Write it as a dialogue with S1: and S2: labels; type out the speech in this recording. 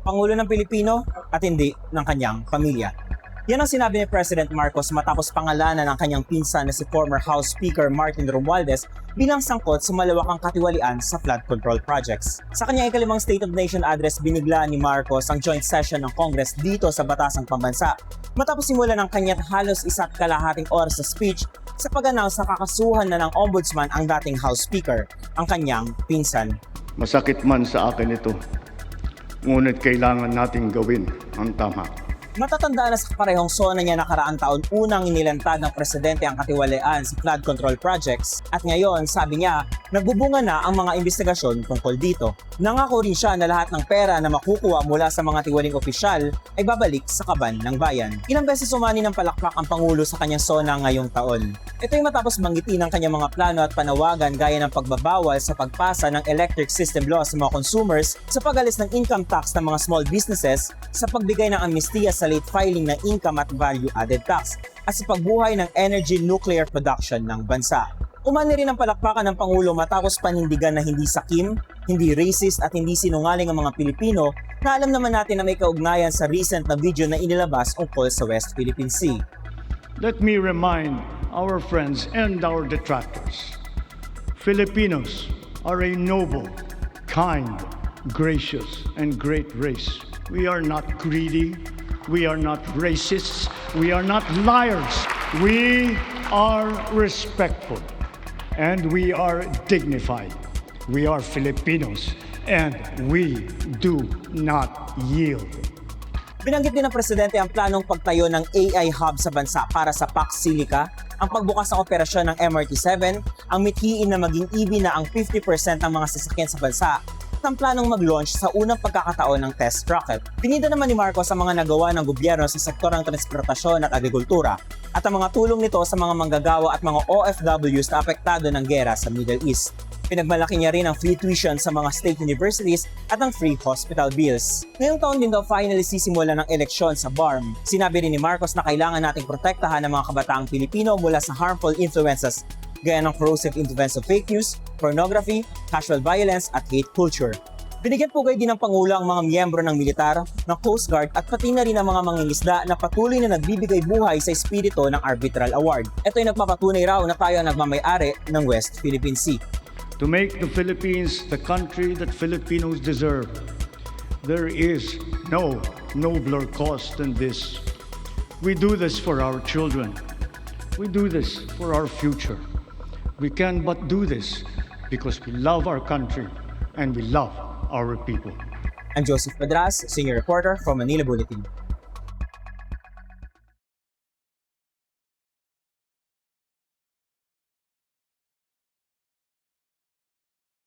S1: Pangulo ng Pilipino at hindi ng kanyang pamilya. Yan ang sinabi ni President Marcos matapos pangalanan ng kanyang pinsan na si former House Speaker Martin Romualdez bilang sangkot sa malawakang katiwalian sa flood control projects. Sa kanyang ikalimang State of Nation address, binigla ni Marcos ang joint session ng Congress dito sa Batasang Pambansa matapos simulan ng kanya't halos 1.5 oras na speech sa pag-announce na kakasuhan na ng Ombudsman ang dating House Speaker, ang kanyang pinsan.
S2: Masakit man sa akin ito, ngunit kailangan nating gawin ang tama.
S1: Matatandaan na sa kaparehong SONA niya nakaraang taon unang inilantad ng presidente ang katiwalian sa flood control projects at ngayon sabi niya nagbubunga na ang mga investigasyon tungkol dito. Nangako rin siya na lahat ng pera na makukuha mula sa mga tiwaling opisyal ay babalik sa kaban ng bayan. Ilang beses umani ng palakpak ang Pangulo sa kanyang SONA ngayong taon. Ito ay matapos banggitin ang kanyang mga plano at panawagan gaya ng pagbabawal sa pagpasa ng electric system law sa mga consumers, sa pag-alis ng income tax ng mga small businesses, sa pagbigay ng amnestiya sa late filing ng income at value-added tax, at sa pagbuhay ng energy nuclear production ng bansa. Umani rin ang palakpakan ng Pangulo matapos panindigan na hindi sakim, hindi racist at hindi sinungaling ang mga Pilipino na alam naman natin na may kaugnayan sa recent na video na inilabas ungkol sa West Philippine Sea.
S2: Let me remind our friends and our detractors, Filipinos are a noble, kind, gracious, and great race. We are not greedy. We are not racists. We are not liars. We are respectful. And we are dignified. We are Filipinos. And we do not yield.
S1: Binanggit din ng Presidente ang planong pagtayo ng AI hub sa bansa para sa PAX Silica, ang pagbukas ng operasyon ng MRT-7, ang mithiin na maging EV na ang 50% ng mga sasakyan sa bansa, at ang planong mag-launch sa unang pagkakataon ng test rocket. Pinida naman ni Marcos ang mga nagawa ng gobyerno sa sektor ng transportasyon at agrikultura at ang mga tulong nito sa mga manggagawa at mga OFWs na apektado ng gera sa Middle East. Pinagmalaki niya rin ang free tuition sa mga state universities at ang free hospital bills. Ngayong taon din daw finally sisimula ng eleksyon sa BARM. Sinabi rin ni Marcos na kailangan nating protektahan ng mga kabataang Pilipino mula sa harmful influences gaya ng corrosive influence of fake news, pornography, casual violence at hate culture. Binigyan pugay din ng Pangulo ang mga miyembro ng militar, ng Coast Guard at pati na rin ang mga mangingisda na patuloy na nagbibigay buhay sa espiritu ng Arbitral Award. Ito ay nagpapatunay raw na tayo ang nagmamay-ari ng West Philippine Sea.
S2: To make the Philippines the country that Filipinos deserve, there is no nobler cause than this. We do this for our children. We do this for our future. We can but do this because we love our country and we love our people.
S1: I'm Joseph Pedras, Senior Reporter from Manila Bulletin.